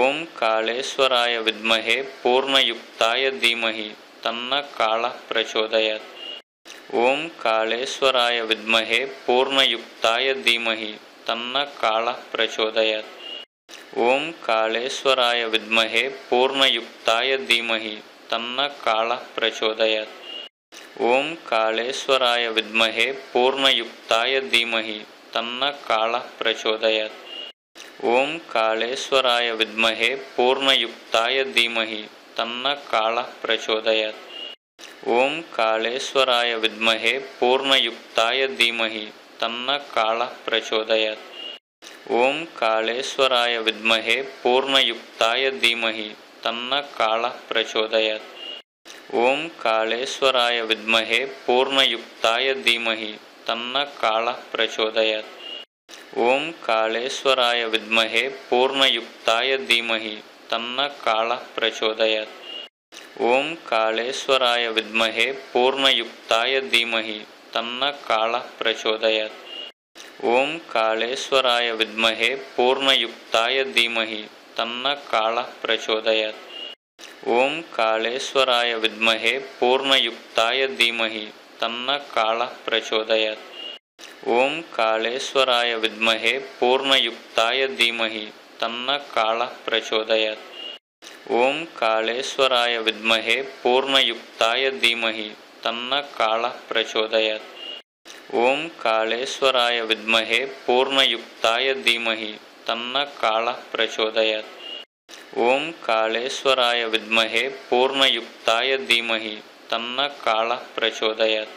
ओम कालेश्वराय विद्महे पूर्णयुक्ताय धीमहि तन्न कालः प्रचोदयात्। ओम कालेश्वराय विद्महे पूर्णयुक्ताय धीमहि तन्न कालः प्रचोदयात्। ओम कालेश्वराय विद्महे पूर्णयुक्ताय धीमहि तन्न कालः प्रचोदयात्। ओम कालेश्वराय विद्महे पूर्णयुक्ताय धीमहि तन्न कालः प्रचोदयात्। ओम कालेश्वराय विद्महे पूर्णयुक्ताय धीमहि तन्न कालः प्रचोदयात्। ओम कालेश्वराय विद्महे पूर्णयुक्ताय धीमहि तन्न कालः प्रचोदयात्। ओम कालेश्वराय विद्महे पूर्णयुक्ताय धीमहि तन्न कालः प्रचोदयात्। ओम कालेश्वराय विद्महे पूर्णयुक्ताय धीमहि तन्न कालः प्रचोदयात्। ओम कालेश्वराय विद्महे पूर्णयुक्ताय धीमहि तन्न कालः प्रचोदयात्। ओम कालेश्वराय विद्महे पूर्णयुक्ताय धीमहि तन्न कालः प्रचोदयात्। ओम कालेश्वराय विद्महे पूर्णयुक्ताय धीमहि तन्न कालः प्रचोदयात्। ओम कालेश्वराय विद्महे पूर्णयुक्ताय धीमहि तन्न कालः प्रचोदयात्। ओम कालेश्वराय विद्महे पूर्णयुक्ताय धीमहि तन्न कालः प्रचोदयात्। ओम कालेश्वराय विद्महे पूर्णयुक्ताय धीमहि तन्न कालः प्रचोदयात्। ओम कालेश्वराय विद्महे पूर्णयुक्ताय धीमहि तन्न कालः प्रचोदयात्। ओम कालेश्वराय विद्महे पूर्णयुक्ताय धीमहि तन्न कालः प्रचोदयात्।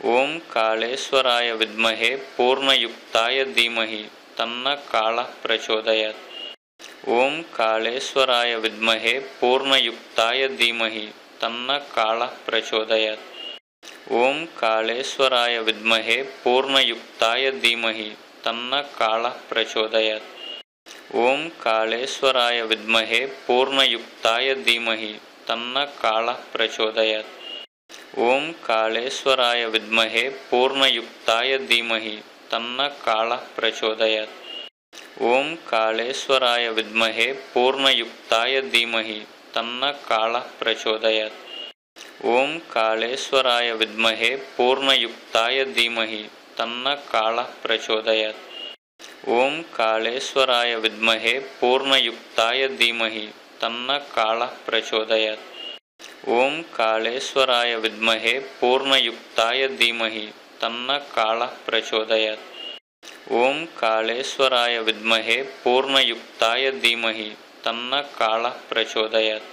ओम कालेश्वराय विद्महे पूर्णयुक्ताय धीमहि तन्न कालः प्रचोदयात्। ओम कालेश्वराय विद्महे पूर्णयुक्ताय धीमहि तन्न कालः प्रचोदयात्। ओम कालेश्वराय विद्महे पूर्णयुक्ताय धीमहि तन्न कालः प्रचोदयात्। ओम कालेश्वराय विद्महे पूर्णयुक्ताय धीमहि तन्न कालः प्रचोदयात्। ओम कालेश्वराय विद्महे पूर्णयुक्ताय धीमहि तन्न कालः प्रचोदयात्। ओम कालेश्वराय विद्महे पूर्णयुक्ताय धीमहि तन्न कालः प्रचोदयात्। ओम कालेश्वराय विद्महे पूर्णयुक्ताय धीमहि तन्न कालः प्रचोदयात्। ओम कालेश्वराय विद्महे पूर्णयुक्ताय धीमहि तन्न कालः प्रचोदयात्। ओम कालेश्वराय विद्महे पूर्णयुक्ताय धीमहि तन्न कालः प्रचोदयात्। ओम कालेश्वराय विद्महे पूर्णयुक्ताय धीमहि तन्न कालः प्रचोदयात्।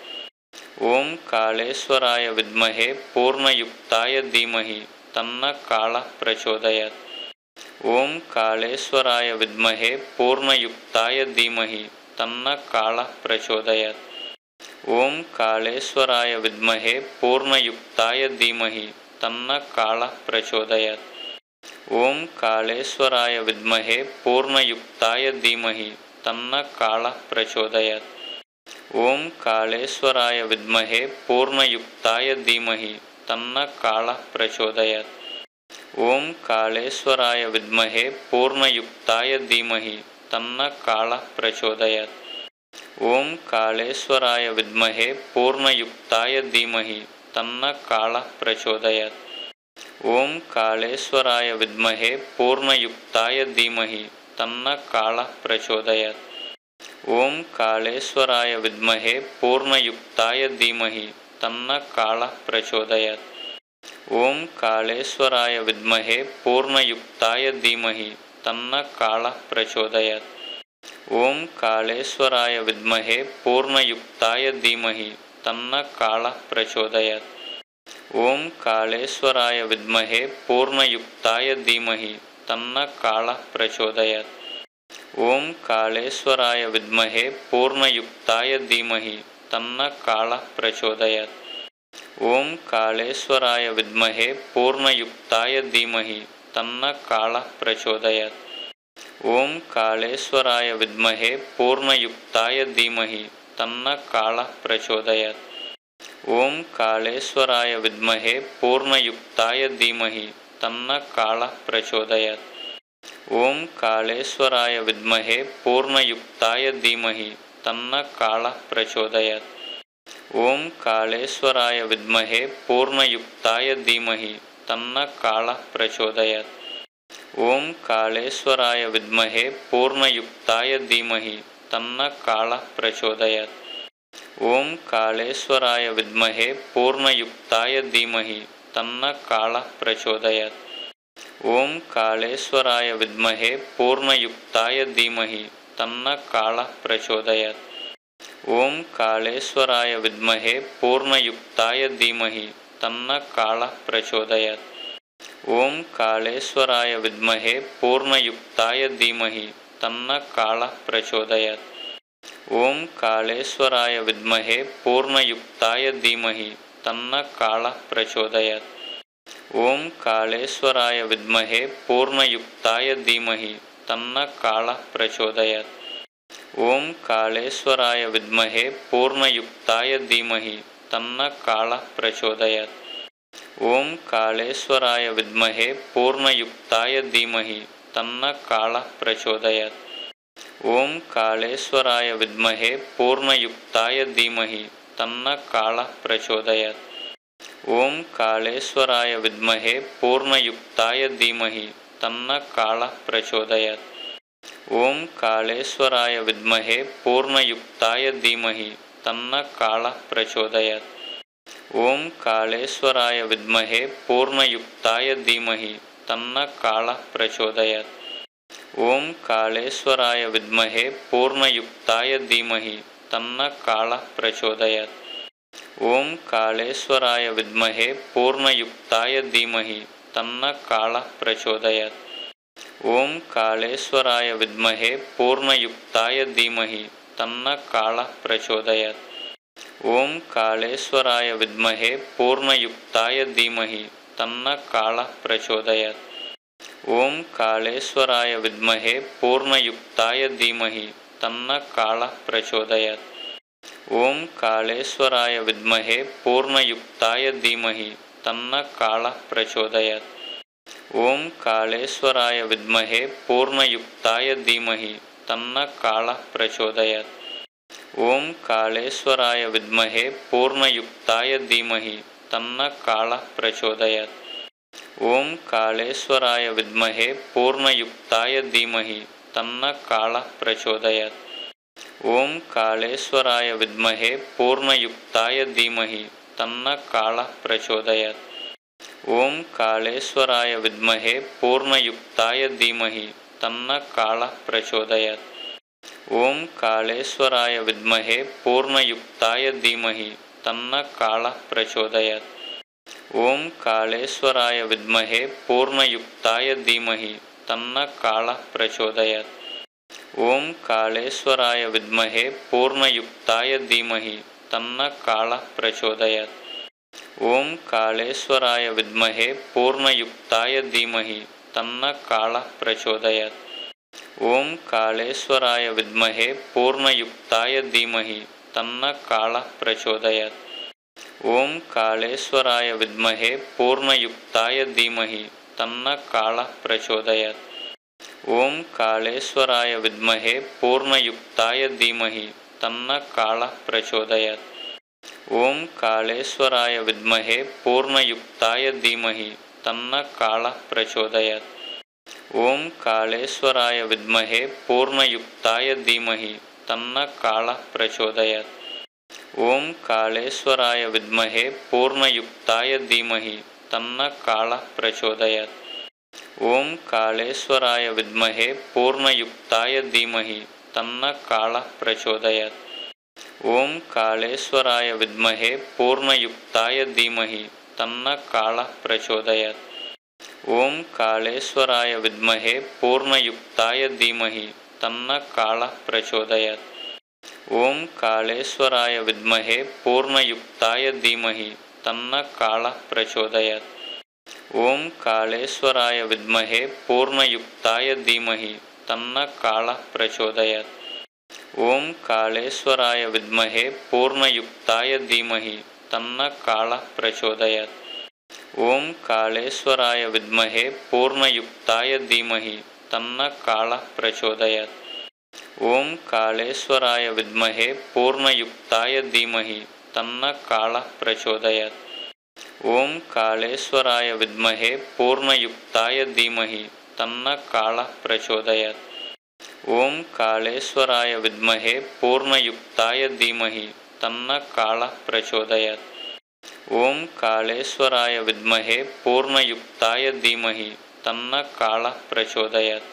ओम कालेश्वराय विद्महे पूर्णयुक्ताय धीमहि तन्न कालः प्रचोदयात्। ओम कालेश्वराय विद्महे पूर्णयुक्ताय धीमहि तन्न कालः प्रचोदयात्। ओम कालेश्वराय विद्महे पूर्णयुक्ताय धीमहि तन्न कालः प्रचोदयात्। ओम कालेश्वराय विद्महे पूर्णयुक्ताय धीमहि तन्न कालः प्रचोदयात्। ओम कालेश्वराय विद्महे पूर्णयुक्ताय धीमहि तन्न कालः प्रचोदयात्। ओम कालेश्वराय विद्महे पूर्णयुक्ताय धीमहि तन्न कालः प्रचोदयात्। ओम कालेश्वराय विद्महे पूर्णयुक्ताय धीमहि तन्न कालः प्रचोदयात्। ओम कालेश्वराय विद्महे पूर्णयुक्ताय धीमहि तन्न कालः प्रचोदयात्। ओम कालेश्वराय विद्महे पूर्णयुक्ताय धीमहि तन्न कालः प्रचोदयात्। ओम कालेश्वराय विद्महे पूर्णयुक्ताय धीमहि तन्न कालः प्रचोदयात्। ओम कालेश्वराय विद्महे पूर्णयुक्ताय धीमहि तन्न कालः प्रचोदयात्। ओम कालेश्वराय विद्महे पूर्णयुक्ताय धीमहि तन्न कालः प्रचोदयात्। ओम कालेश्वराय विद्महे पूर्णयुक्ताय धीमहि तन्न कालः प्रचोदयात्। ओम कालेश्वराय विद्महे पूर्णयुक्ताय धीमहि तन्न कालः प्रचोदयात्। ओम कालेश्वराय विद्महे पूर्णयुक्ताय धीमहि तन्न कालः प्रचोदयात्। ओम कालेश्वराय विद्महे पूर्णयुक्ताय धीमहि तन्न कालः प्रचोदयात्। ಓಂ ಕಾಳೇಶ್ವರಾಯ ವಿದ್ಮಹೇ ಪೂರ್ಣಯುಕ್ತಾಯ ಧೀಮಹಿ ತನ್ನ ಕಾಳ ಪ್ರಚೋದಯಾತ್. ಓಂ ಕಾಳೇಶ್ವರಾಯ ವಿದ್ಮಹೇ ಪೂರ್ಣಯುಕ್ತಾಯ ಧೀಮಹಿ ತನ್ನ ಕಾಳ ಪ್ರಚೋದಯಾತ್. ಓಂ ಕಾಳೇಶ್ವರಾಯ ವಿದ್ಮಹೇ ಪೂರ್ಣಯುಕ್ತಾಯ ಧೀಮಹಿ ತನ್ನ ಕಾಳ ಪ್ರಚೋದಯಾತ್. ಓಂ ಕಾಳೇಶ್ವರಾಯ ವಿದ್ಮಹೇ ಪೂರ್ಣಯುಕ್ತಾಯ ಧೀಮಹಿ ತನ್ನ ಕಾಳ ಪ್ರಚೋದಯಾತ್. ಓಂ ಕಾಳೇಶ್ವರಾಯ ವಿದ್ಮಹೇ ಪೂರ್ಣಯುಕ್ತಾಯ ಧೀಮಹಿ ತನ್ನ ಕಾಳ ಪ್ರಚೋದಯಾತ್. ಓಂ ಕಾಳೇಶ್ವರಾಯ ವಿದ್ಮಹೇ ಪೂರ್ಣಯುಕ್ತಾಯ ಧೀಮಹಿ ತನ್ನ ಕಾಳ ಪ್ರಚೋದಯಾತ್. ಓಂ ಕಾಳೇಶ್ವರಾಯ ವಿದ್ಮಹೇ ಪೂರ್ಣಯುಕ್ತಾಯ ಧೀಮಹಿ ತನ್ನ ಕಾಳ ಪ್ರಚೋದಯಾತ್. ಓಂ ಕಾಳೇಶ್ವರಾಯ ವಿದ್ಮಹೇ ಪೂರ್ಣಯುಕ್ತಾಯ ಧೀಮಹಿ ತನ್ನ ಕಾಳ ಪ್ರಚೋದಯಾತ್. ಓಂ ಕಾಳೇಶ್ವರಾಯ ವಿದ್ಮಹೇ ಪೂರ್ಣಯುಕ್ತಾಯ ಧೀಮಹಿ ತನ್ನ ಕಾಳ ಪ್ರಚೋದಯಾತ್. ಓಂ ಕಾಳೇಶ್ವರಾಯ ವಿದ್ಮಹೇ ಪೂರ್ಣಯುಕ್ತಾಯ ಧೀಮಹಿ ತನ್ನ ಕಾಳ ಪ್ರಚೋದಯಾತ್. ಓಂ ಕಾಳೇಶ್ವರಾಯ ವಿದ್ಮಹೇ ಪೂರ್ಣಯುಕ್ತಾಯ ಧೀಮಹಿ ತನ್ನ ಕಾಳ ಪ್ರಚೋದಯಾತ್. ಓಂ ಕಾಳೇಶ್ವರಾಯ ವಿದ್ಮಹೇ ಪೂರ್ಣಯುಕ್ತಾಯ ಧೀಮಹಿ ತನ್ನ ಕಾಳ ಪ್ರಚೋದಯಾತ್. ಓಂ ಕಾಳೇಶ್ವರಾಯ ವಿದ್ಮಹೇ ಪೂರ್ಣಯುಕ್ತಾಯ ಧೀಮಹಿ ತನ್ನ ಕಾಳ ಪ್ರಚೋದಯಾತ್. ಓಂ ಕಾಳೇಶ್ವರಾಯ ವಿದ್ಮಹೇ ಪೂರ್ಣಯುಕ್ತಾಯ ಧೀಮಹಿ ತನ್ನ ಕಾಳ ಪ್ರಚೋದಯಾತ್. ಓಂ ಕಾಳೇಶ್ವರಾಯ ವಿದ್ಮಹೇ ಪೂರ್ಣಯುಕ್ತಾಯ ಧೀಮಹಿ ತನ್ನ ಕಾಳ ಪ್ರಚೋದಯಾತ್. ಓಂ ಕಾಳೇಶ್ವರಾಯ ವಿದ್ಮಹೇ ಪೂರ್ಣಯುಕ್ತಾಯ ಧೀಮಹಿ ತನ್ನ ಕಾಳ ಪ್ರಚೋದಯಾತ್. ಓಂ ಕಾಳೇಶ್ವರಾಯ ವಿದ್ಮಹೇ ಪೂರ್ಣಯುಕ್ತಾಯ ಧೀಮಹಿ ತನ್ನ ಕಾಳ ಪ್ರಚೋದಯಾತ್. ಓಂ ಕಾಳೇಶ್ವರಾಯ ವಿದ್ಮಹೇ ಪೂರ್ಣಯುಕ್ತಾಯ ಧೀಮಹಿ ತನ್ನ ಕಾಳ ಪ್ರಚೋದಯಾತ್. ಓಂ ಕಾಳೇಶ್ವರಾಯ ವಿದ್ಮಹೇ ಪೂರ್ಣಯುಕ್ತಾಯ ಧೀಮಹಿ ತನ್ನ ಕಾಳ ಪ್ರಚೋದಯಾತ್. ಓಂ ಕಾಳೇಶ್ವರಾಯ ವಿದ್ಮಹೇ ಪೂರ್ಣಯುಕ್ತಾಯ ಧೀಮಹಿ ತನ್ನ ಕಾಳ ಪ್ರಚೋದಯಾತ್. ಓಂ ಕಾಳೇಶ್ವರಾಯ ವಿದ್ಮಹೇ ಪೂರ್ಣಯುಕ್ತಾಯ ಧೀಮಹಿ ತನ್ನ ಕಾಳ ಪ್ರಚೋದಯಾತ್. ಓಂ ಕಾಳೇಶ್ವರಾಯ ವಿದ್ಮಹೇ ಪೂರ್ಣಯುಕ್ತಾಯ ಧೀಮಹಿ ತನ್ನ ಕಾಳ ಪ್ರಚೋದಯಾತ್. ಓಂ ಕಾಳೇಶ್ವರಾಯ ವಿದ್ಮಹೇ ಪೂರ್ಣಯುಕ್ತಾಯ ಧೀಮಹಿ ತನ್ನ ಕಾಳ ಪ್ರಚೋದಯಾತ್. ಓಂ ಕಾಳೇಶ್ವರಾಯ ವಿದ್ಮಹೇ ಪೂರ್ಣಯುಕ್ತಾಯ ಧೀಮಹಿ ತನ್ನ ಕಾಳ ಪ್ರಚೋದಯಾತ್. ಓಂ ಕಾಳೇಶ್ವರಾಯ ವಿದ್ಮಹೇ ಪೂರ್ಣಯುಕ್ತಾಯ ಧೀಮಹಿ ತನ್ನ ಕಾಳ ಪ್ರಚೋದಯಾತ್. ಓಂ ಕಾಳೇಶ್ವರಾಯ ವಿದ್ಮಹೇ ಪೂರ್ಣಯುಕ್ತಾಯ ಧೀಮಹಿ ತನ್ನ ಕಾಳ ಪ್ರಚೋದಯಾತ್. ಓಂ ಕಾಳೇಶ್ವರಾಯ ವಿದ್ಮಹೇ ಪೂರ್ಣಯುಕ್ತಾಯ ಧೀಮಹಿ ತನ್ನ ಕಾಳ ಪ್ರಚೋದಯಾತ್. ಓಂ ಕಾಳೇಶ್ವರಾಯ ವಿದ್ಮಹೇ ಪೂರ್ಣಯುಕ್ತಾಯ ಧೀಮಹಿ ತನ್ನ ಕಾಳ ಪ್ರಚೋದಯಾತ್. ಓಂ ಕಾಳೇಶ್ವರಾಯ ವಿದ್ಮಹೇ ಪೂರ್ಣಯುಕ್ತಾಯ ಧೀಮಹಿ ತನ್ನ ಕಾಳ ಪ್ರಚೋದಯಾತ್. ಓಂ ಕಾಳೇಶ್ವರಾಯ ವಿದ್ಮಹೇ ಪೂರ್ಣಯುಕ್ತಾಯ ಧೀಮಹಿ ತನ್ನ ಕಾಳ ಪ್ರಚೋದಯಾತ್. ಓಂ ಕಾಳೇಶ್ವರಾಯ ವಿದ್ಮಹೇ ಪೂರ್ಣಯುಕ್ತಾಯ ಧೀಮಹಿ ತನ್ನ ಕಾಳ ಪ್ರಚೋದಯಾತ್. ಓಂ ಕಾಳೇಶ್ವರಾಯ ವಿದ್ಮಹೇ ಪೂರ್ಣಯುಕ್ತಾಯ ಧೀಮಹಿ ತನ್ನ ಕಾಳ ಪ್ರಚೋದಯಾತ್. ಓಂ ಕಾಳೇಶ್ವರಾಯ ವಿದ್ಮಹೇ ಪೂರ್ಣಯುಕ್ತಾಯ ಧೀಮಹಿ ತನ್ನ ಕಾಳ ಪ್ರಚೋದಯಾತ್. ಓಂ ಕಾಳೇಶ್ವರಾಯ ವಿದ್ಮಹೇ ಪೂರ್ಣಯುಕ್ತಾಯ ಧೀಮಹಿ ತನ್ನ ಕಾಳ ಪ್ರಚೋದಯಾತ್. ಓಂ ಕಾಳೇಶ್ವರಾಯ ವಿದ್ಮಹೇ ಪೂರ್ಣಯುಕ್ತಾಯ ಧೀಮಹಿ ತನ್ನ ಕಾಳ ಪ್ರಚೋದಯಾತ್. ಓಂ ಕಾಳೇಶ್ವರಾಯ ವಿದ್ಮಹೇ ಪೂರ್ಣಯುಕ್ತಾಯ ಧೀಮಹಿ ತನ್ನ ಕಾಳ ಪ್ರಚೋದಯಾತ್. ಓಂ ಕಾಳೇಶ್ವರಾಯ ವಿದ್ಮಹೇ ಪೂರ್ಣಯುಕ್ತಾಯ ಧೀಮಹಿ ತನ್ನ ಕಾಳ ಪ್ರಚೋದಯಾತ್. ಓಂ ಕಾಳೇಶ್ವರಾಯ ವಿದ್ಮಹೇ ಪೂರ್ಣಯುಕ್ತಾಯ ಧೀಮಹಿ ತನ್ನ ಕಾಳ ಪ್ರಚೋದಯಾತ್. ಓಂ ಕಾಳೇಶ್ವರಾಯ ವಿದ್ಮಹೇ ಪೂರ್ಣಯುಕ್ತಾಯ ಧೀಮಹಿ ತನ್ನ ಕಾಳ ಪ್ರಚೋದಯಾತ್. ಓಂ ಕಾಳೇಶ್ವರಾಯ ವಿದ್ಮಹೇ ಪೂರ್ಣಯುಕ್ತಾಯ ಧೀಮಹಿ ತನ್ನ ಕಾಳ ಪ್ರಚೋದಯಾತ್. ಓಂ ಕಾಳೇಶ್ವರಾಯ ವಿದ್ಮಹೇ ಪೂರ್ಣಯುಕ್ತಾಯ ಧೀಮಹಿ ತನ್ನ ಕಾಳ ಪ್ರಚೋದಯಾತ್. ಓಂ ಕಾಳೇಶ್ವರಾಯ ವಿದ್ಮಹೇ ಪೂರ್ಣಯುಕ್ತಾಯ ಧೀಮಹಿ ತನ್ನ ಕಾಳ ಪ್ರಚೋದಯಾತ್. ಓಂ ಕಾಳೇಶ್ವರಾಯ ವಿದ್ಮಹೇ ಪೂರ್ಣಯುಕ್ತಾಯ ಧೀಮಹಿ तन्न कालः प्रचोदयात्। ओम कालेश्वराय विद्महे पूर्णयुक्ताय धीमहि तन्न कालः प्रचोदयात्। ओम कालेश्वराय विद्महे पूर्णयुक्ताय धीमहि तन्न कालः प्रचोदयात्। ओम कालेश्वराय विद्महे पूर्णयुक्ताय धीमहि तन्न कालः प्रचोदयात्। ओम कालेश्वराय विद्महे पूर्णयुक्ताय धीमहि तन्न कालः प्रचोदयात्।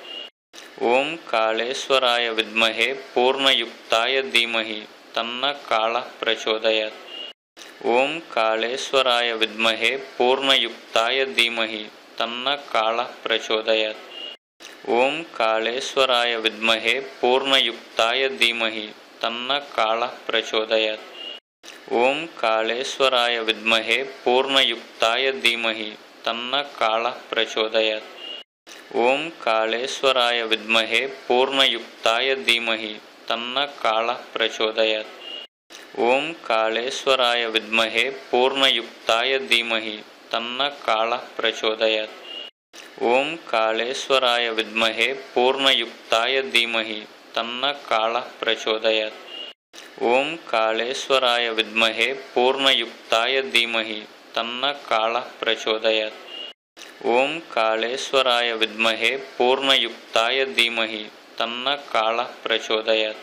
ओम कालेश्वराय विद्महे पूर्णयुक्ताय धीमहि तन्न कालः प्रचोदयात्। ओम कालेश्वराय विद्महे पूर्णयुक्ताय धीमहि तन्न कालः प्रचोदयात्। ओम कालेश्वराय विद्महे पूर्णयुक्ताय धीमहि तन्न कालः प्रचोदयात्। ओम कालेश्वराय विद्महे पूर्णयुक्ताय धीमहि तन्न कालः प्रचोदयात्। ओम कालेश्वराय विद्महे पूर्णयुक्ताय धीमहि तन्न कालः प्रचोदयात्। ओम कालेश्वराय विद्महे पूर्णयुक्ताय धीमहि तन्न कालः प्रचोदयात्। ओम कालेश्वराय विद्महे पूर्णयुक्ताय धीमहि तन्न कालः प्रचोदयात्। ओम कालेश्वराय विद्महे पूर्णयुक्ताय धीमहि तन्न कालः प्रचोदयात्। ओम कालेश्वराय विद्महे पूर्णयुक्ताय धीमहि तन्न कालः प्रचोदयात्।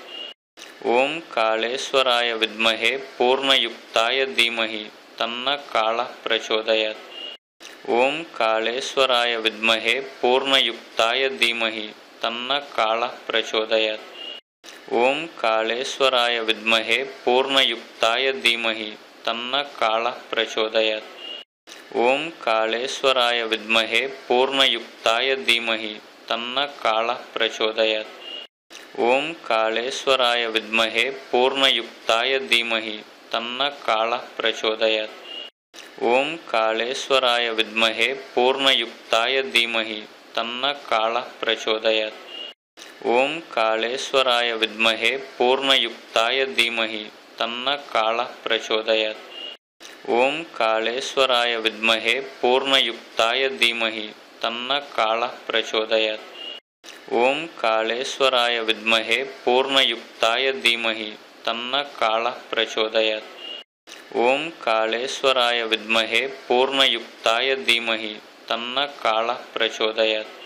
ओम कालेश्वराय विद्महे पूर्णयुक्ताय धीमहि तन्न कालः प्रचोदयात्। ओम कालेश्वराय विद्महे पूर्णयुक्ताय धीमहि तन्न कालः प्रचोदयात्। ओम कालेश्वराय विद्महे पूर्णयुक्ताय धीमहि तन्न कालः प्रचोदयात्। ओम कालेश्वराय विद्महे पूर्णयुक्ताय धीमहि तन्न कालः प्रचोदयात्। ओम कालेश्वराय विद्महे पूर्णयुक्ताय धीमहि तन्न कालः प्रचोदयात्। ओम कालेश्वराय विद्महे पूर्णयुक्ताय धीमहि तन्न कालः प्रचोदयात्। ओम कालेश्वराय विद्महे पूर्णयुक्ताय धीमहि तन्न कालः प्रचोदयात्। ओम कालेश्वराय विद्महे पूर्णयुक्ताय धीमहि तन्न कालः प्रचोदयात्। ओम कालेश्वराय विद्महे पूर्णयुक्ताय धीमहि तन्न कालः प्रचोदयात्। ओम कालेश्वराय विद्महे पूर्णयुक्ताय धीमहि तन्न कालः प्रचोदयात्।